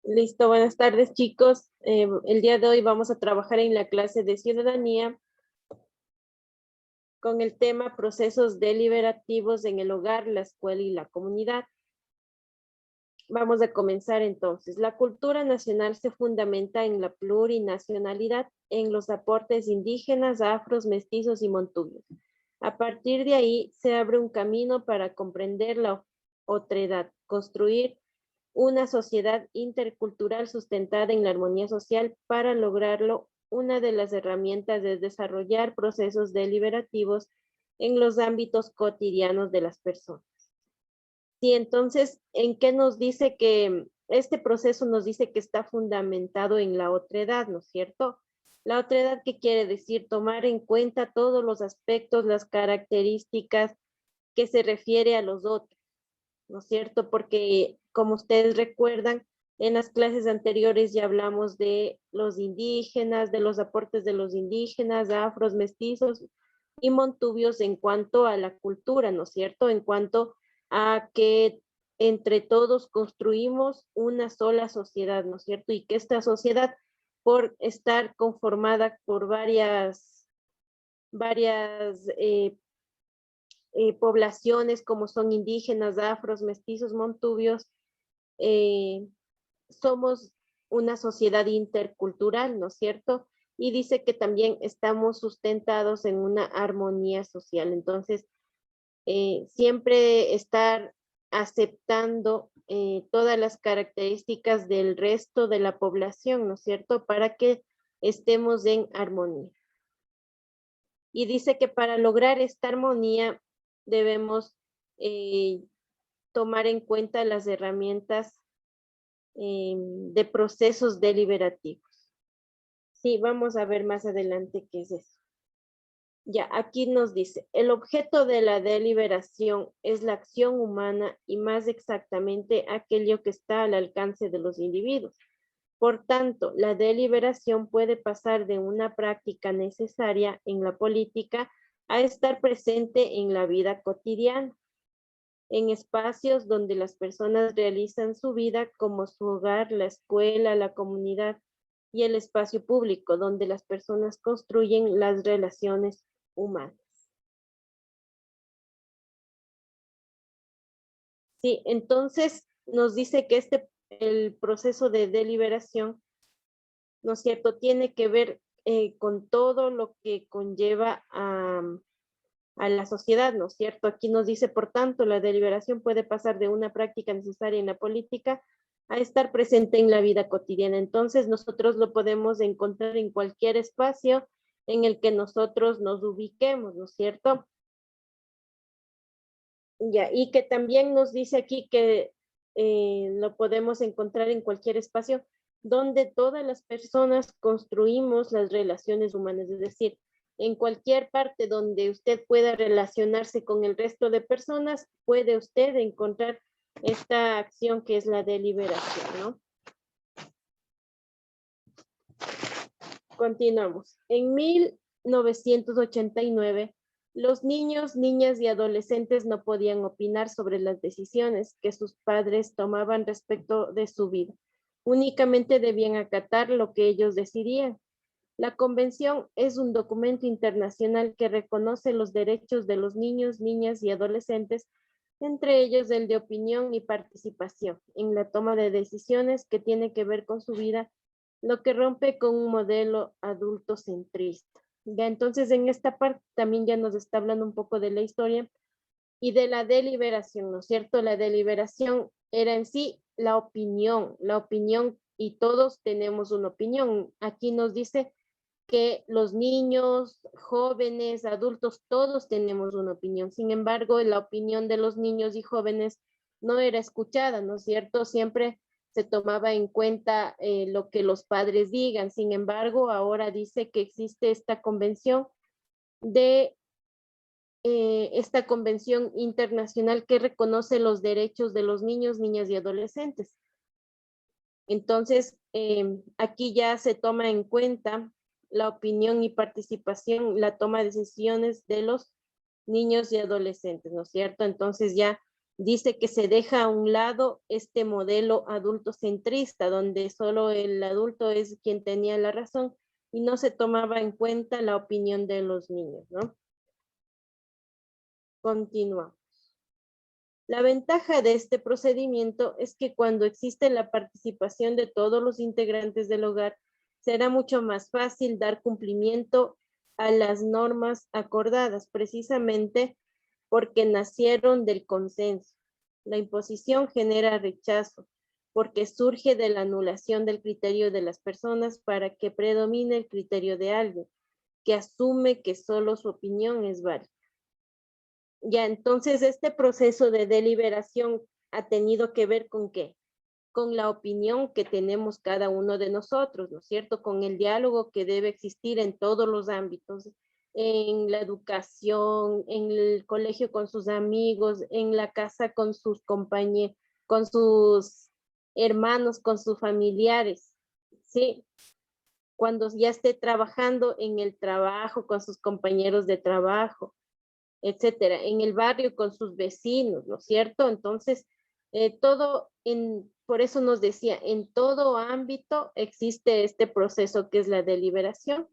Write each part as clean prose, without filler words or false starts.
Listo, buenas tardes chicos. El día de hoy vamos a trabajar en la clase de ciudadanía con el tema procesos deliberativos en el hogar, la escuela y la comunidad. Vamos a comenzar entonces. La cultura nacional se fundamenta en la plurinacionalidad, en los aportes indígenas, afros, mestizos y montubios. A partir de ahí se abre un camino para comprender la otredad, construir una sociedad intercultural sustentada en la armonía social. Para lograrlo, una de las herramientas es desarrollar procesos deliberativos en los ámbitos cotidianos de las personas. Sí, entonces, ¿en qué nos dice que este proceso nos dice que está fundamentado en la otredad, ¿no es cierto? La otredad, ¿qué quiere decir? Tomar en cuenta todos los aspectos, las características que se refiere a los otros, ¿no es cierto? Porque, como ustedes recuerdan, en las clases anteriores ya hablamos de los indígenas, de los aportes de los indígenas, afros, mestizos y montubios en cuanto a la cultura, ¿no es cierto? En cuanto a que entre todos construimos una sola sociedad, ¿no es cierto? Y que esta sociedad, por estar conformada por varias poblaciones como son indígenas, afros, mestizos, montubios, eh, somos una sociedad intercultural, ¿no es cierto? Y dice que también estamos sustentados en una armonía social. Entonces, siempre estar aceptando todas las características del resto de la población, ¿no es cierto? Para que estemos en armonía. Y dice que para lograr esta armonía debemos tomar en cuenta las herramientas de procesos deliberativos. Sí, vamos a ver más adelante qué es eso. Ya, aquí nos dice, el objeto de la deliberación es la acción humana y más exactamente aquello que está al alcance de los individuos. Por tanto, la deliberación puede pasar de una práctica necesaria en la política a estar presente en la vida cotidiana, en espacios donde las personas realizan su vida como su hogar, la escuela, la comunidad y el espacio público, donde las personas construyen las relaciones humanas. Sí, entonces nos dice que el proceso de deliberación, ¿no es cierto?, tiene que ver con todo lo que conlleva a la sociedad, ¿no es cierto? Aquí nos dice, por tanto, la deliberación puede pasar de una práctica necesaria en la política a estar presente en la vida cotidiana. Entonces, nosotros lo podemos encontrar en cualquier espacio en el que nosotros nos ubiquemos, ¿no es cierto? Ya, y que también nos dice aquí que lo podemos encontrar en cualquier espacio donde todas las personas construimos las relaciones humanas, es decir, en cualquier parte donde usted pueda relacionarse con el resto de personas, puede usted encontrar esta acción que es la deliberación, ¿no? Continuamos. En 1989, los niños, niñas y adolescentes no podían opinar sobre las decisiones que sus padres tomaban respecto de su vida. Únicamente debían acatar lo que ellos decidían. La Convención es un documento internacional que reconoce los derechos de los niños, niñas y adolescentes, entre ellos el de opinión y participación en la toma de decisiones que tiene que ver con su vida, lo que rompe con un modelo adultocentrista. Ya entonces en esta parte también ya nos está hablando un poco de la historia y de la deliberación, ¿no es cierto? La deliberación era en sí la opinión y todos tenemos una opinión. Aquí nos dice que los niños, jóvenes, adultos, todos tenemos una opinión. Sin embargo, la opinión de los niños y jóvenes no era escuchada, ¿no es cierto? Siempre se tomaba en cuenta lo que los padres digan. Sin embargo, ahora dice que existe de esta convención internacional que reconoce los derechos de los niños, niñas y adolescentes. Entonces, aquí ya se toma en cuenta la opinión y participación, la toma de decisiones de los niños y adolescentes, ¿no es cierto? Entonces ya dice que se deja a un lado este modelo adultocentrista, donde solo el adulto es quien tenía la razón y no se tomaba en cuenta la opinión de los niños, ¿no? Continuamos. La ventaja de este procedimiento es que cuando existe la participación de todos los integrantes del hogar, será mucho más fácil dar cumplimiento a las normas acordadas, precisamente porque nacieron del consenso. La imposición genera rechazo, porque surge de la anulación del criterio de las personas para que predomine el criterio de alguien, que asume que solo su opinión es válida. Ya, entonces este proceso de deliberación ha tenido que ver con ¿qué? Con la opinión que tenemos cada uno de nosotros, ¿no es cierto? Con el diálogo que debe existir en todos los ámbitos, en la educación, en el colegio con sus amigos, en la casa con sus compañeros, con sus hermanos, con sus familiares, ¿sí? Cuando ya esté trabajando en el trabajo, con sus compañeros de trabajo, etcétera, en el barrio con sus vecinos, ¿no es cierto? Entonces, por eso nos decía, en todo ámbito existe este proceso que es la deliberación.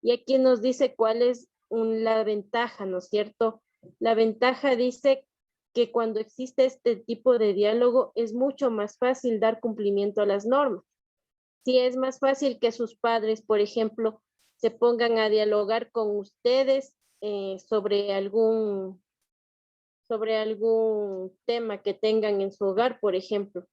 Y aquí nos dice cuál es la ventaja, ¿no es cierto? La ventaja dice que cuando existe este tipo de diálogo es mucho más fácil dar cumplimiento a las normas. Si es más fácil que sus padres, por ejemplo, se pongan a dialogar con ustedes sobre algún tema que tengan en su hogar, por ejemplo,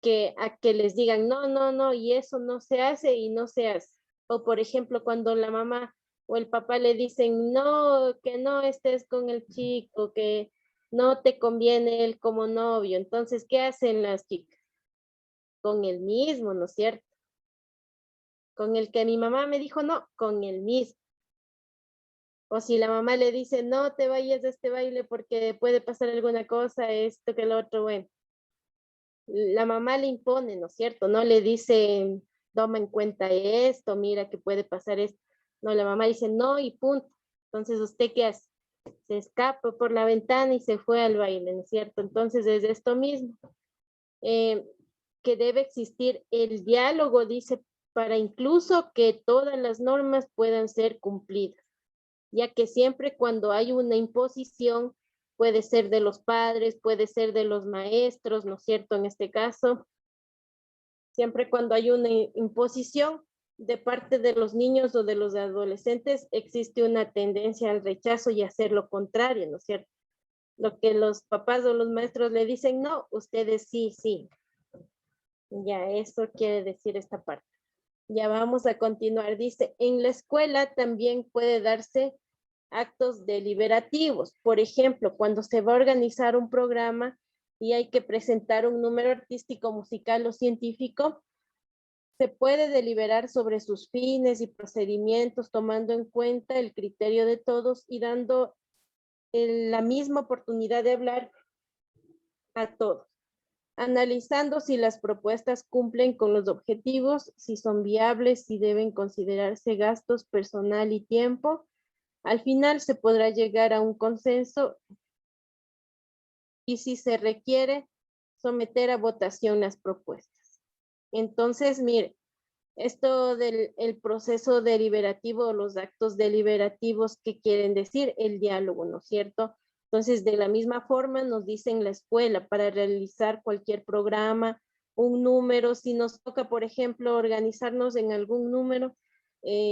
que a que les digan, no, no, no, y eso no se hace y no se hace. O por ejemplo, cuando la mamá o el papá le dicen, no, que no estés con el chico, que no te conviene él como novio. Entonces, ¿qué hacen las chicas? Con el mismo, ¿no es cierto? Con el que mi mamá me dijo no, con el mismo. O si la mamá le dice, no te vayas de este baile porque puede pasar alguna cosa, esto que lo otro, bueno. La mamá le impone, ¿no es cierto? No le dice, toma en cuenta esto, mira que puede pasar esto. No, la mamá dice, no y punto. Entonces, ¿usted qué hace? Se escapa por la ventana y se fue al baile, ¿no es cierto? Entonces, es esto mismo. Eh, que debe existir el diálogo, dice, para incluso que todas las normas puedan ser cumplidas, ya que siempre cuando hay una imposición, puede ser de los padres, puede ser de los maestros, ¿no es cierto? En este caso, siempre cuando hay una imposición de parte de los niños o de los adolescentes, existe una tendencia al rechazo y a hacer lo contrario, ¿no es cierto? Lo que los papás o los maestros le dicen, no, ustedes sí, sí. Ya, eso quiere decir esta parte. Ya vamos a continuar. Dice, en la escuela también puede darse actos deliberativos. Por ejemplo, cuando se va a organizar un programa y hay que presentar un número artístico, musical o científico, se puede deliberar sobre sus fines y procedimientos, tomando en cuenta el criterio de todos y dando la misma oportunidad de hablar a todos, analizando si las propuestas cumplen con los objetivos, si son viables, si deben considerarse gastos personal y tiempo. Al final se podrá llegar a un consenso y si se requiere, someter a votación las propuestas. Entonces, mire, esto del el proceso deliberativo, los actos deliberativos, ¿qué quieren decir? El diálogo, ¿no es cierto? Entonces, de la misma forma nos dicen la escuela para realizar cualquier programa, un número, si nos toca, por ejemplo, organizarnos en algún número,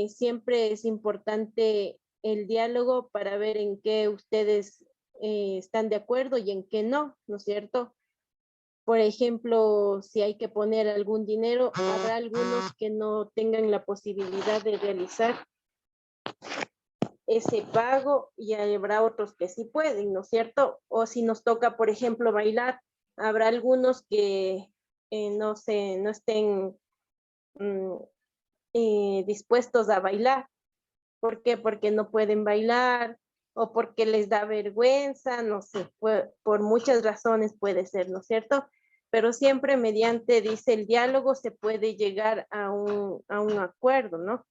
siempre es importante el diálogo para ver en qué ustedes están de acuerdo y en qué no, ¿no es cierto? Por ejemplo, si hay que poner algún dinero, habrá algunos que no tengan la posibilidad de realizar ese pago y habrá otros que sí pueden, ¿no es cierto? O si nos toca, por ejemplo, bailar, habrá algunos que no estén mm, dispuestos a bailar. ¿Por qué? Porque no pueden bailar o porque les da vergüenza, no sé, por muchas razones puede ser, ¿no es cierto? Pero siempre mediante, dice el diálogo, se puede llegar a un acuerdo, ¿no?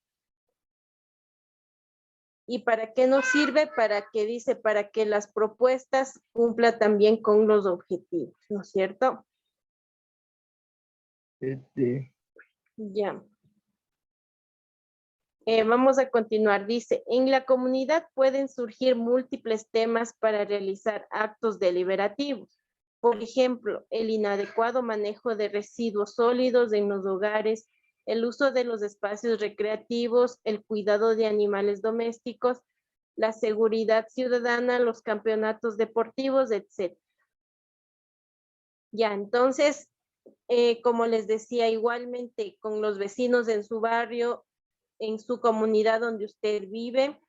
¿Y para qué nos sirve? Para que dice, para que las propuestas cumplan también con los objetivos, ¿no es cierto? Ya. Vamos a continuar. Dice, en la comunidad pueden surgir múltiples temas para realizar actos deliberativos. Por ejemplo, el inadecuado manejo de residuos sólidos en los hogares, el uso de los espacios recreativos, el cuidado de animales domésticos, la seguridad ciudadana, los campeonatos deportivos, etc. Ya, entonces, como les decía, igualmente con los vecinos en su barrio, en su comunidad donde usted vive,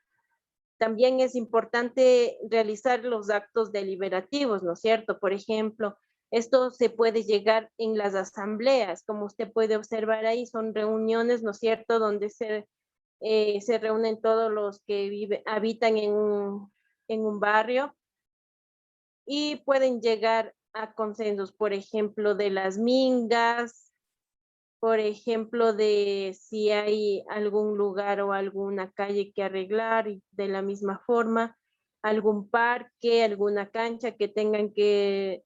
también es importante realizar los actos deliberativos, ¿no es cierto? Por ejemplo, esto se puede llegar en las asambleas, como usted puede observar ahí, son reuniones, ¿no es cierto?, donde se reúnen todos los que habitan en un barrio y pueden llegar a consensos, por ejemplo, de las mingas, por ejemplo, de si hay algún lugar o alguna calle que arreglar y de la misma forma, algún parque, alguna cancha que tengan que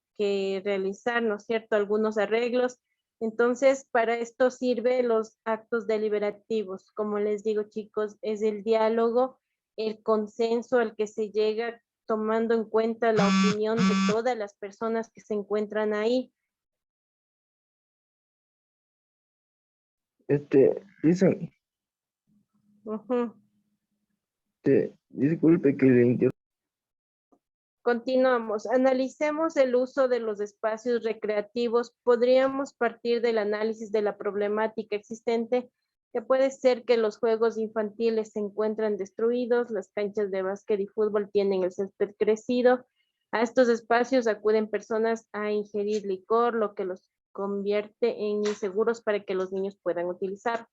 realizar, ¿no es cierto?, algunos arreglos. Entonces, para esto sirve los actos deliberativos. Como les digo, chicos, es el diálogo, el consenso al que se llega tomando en cuenta la opinión de todas las personas que se encuentran ahí. Dicen, Ujú. disculpe que le interrumpa. Continuamos. Analicemos el uso de los espacios recreativos. Podríamos partir del análisis de la problemática existente, que puede ser que los juegos infantiles se encuentran destruidos, las canchas de básquet y fútbol tienen el césped crecido. A estos espacios acuden personas a ingerir licor, lo que los convierte en inseguros para que los niños puedan utilizar.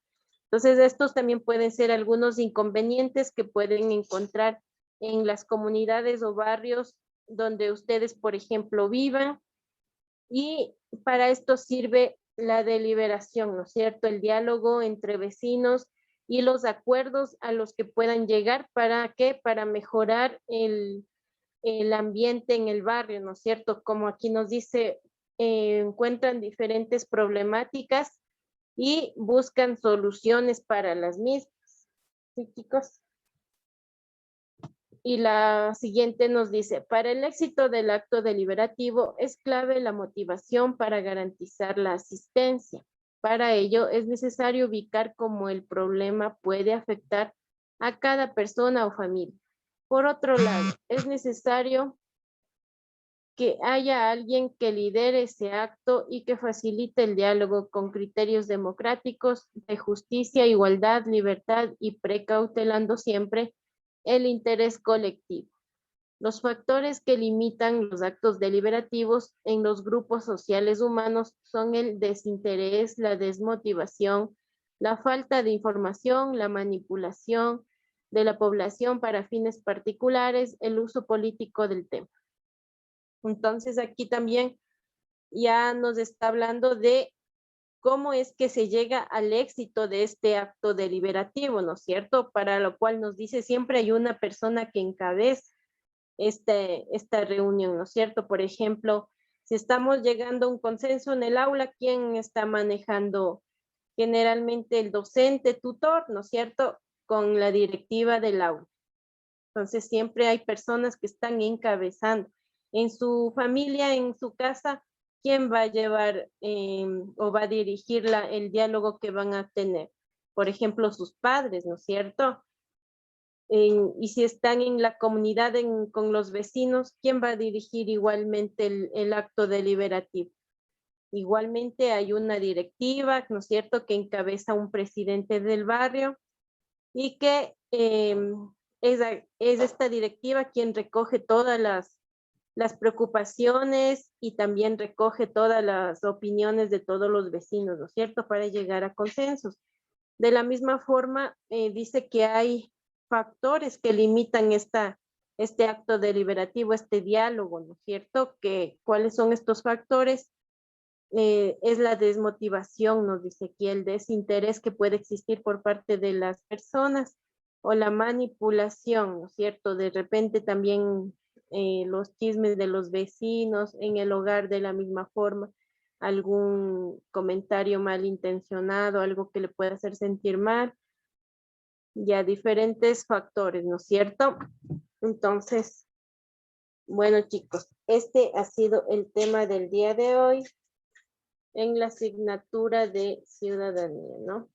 Entonces, estos también pueden ser algunos inconvenientes que pueden encontrar en las comunidades o barrios donde ustedes, por ejemplo, vivan, y para esto sirve la deliberación, ¿no es cierto? El diálogo entre vecinos y los acuerdos a los que puedan llegar. ¿Para qué? Para mejorar el ambiente en el barrio, ¿no es cierto? Como aquí nos dice, encuentran diferentes problemáticas y buscan soluciones para las mismas. ¿Sí, chicos? Y la siguiente nos dice, para el éxito del acto deliberativo es clave la motivación para garantizar la asistencia. Para ello es necesario ubicar cómo el problema puede afectar a cada persona o familia. Por otro lado, es necesario que haya alguien que lidere ese acto y que facilite el diálogo con criterios democráticos de justicia, igualdad, libertad y precautelando siempre el interés colectivo. Los factores que limitan los actos deliberativos en los grupos sociales humanos son el desinterés, la desmotivación, la falta de información, la manipulación de la población para fines particulares, el uso político del tema. Entonces aquí también ya nos está hablando de cómo es que se llega al éxito de este acto deliberativo, ¿no es cierto? Para lo cual nos dice siempre hay una persona que encabeza esta reunión, ¿no es cierto? Por ejemplo, si estamos llegando a un consenso en el aula, ¿quién está manejando? Generalmente el docente, tutor, ¿no es cierto? Con la directiva del aula. Entonces siempre hay personas que están encabezando. En su familia, en su casa, ¿quién va a llevar o va a dirigir el diálogo que van a tener? Por ejemplo, sus padres, ¿no es cierto? Y si están en la comunidad con los vecinos, ¿quién va a dirigir igualmente el acto deliberativo? Igualmente hay una directiva, ¿no es cierto?, que encabeza un presidente del barrio y que es esta directiva quien recoge todas las preocupaciones y también recoge todas las opiniones de todos los vecinos, ¿no es cierto?, para llegar a consensos. De la misma forma, dice que hay factores que limitan este acto deliberativo, este diálogo, ¿no es cierto? ¿Cuáles son estos factores? Es la desmotivación, nos dice aquí, el desinterés que puede existir por parte de las personas, o la manipulación, ¿no es cierto? De repente también los chismes de los vecinos en el hogar de la misma forma, algún comentario malintencionado, algo que le pueda hacer sentir mal, ya diferentes factores, ¿no es cierto? Entonces, bueno chicos, este ha sido el tema del día de hoy en la asignatura de ciudadanía, ¿no?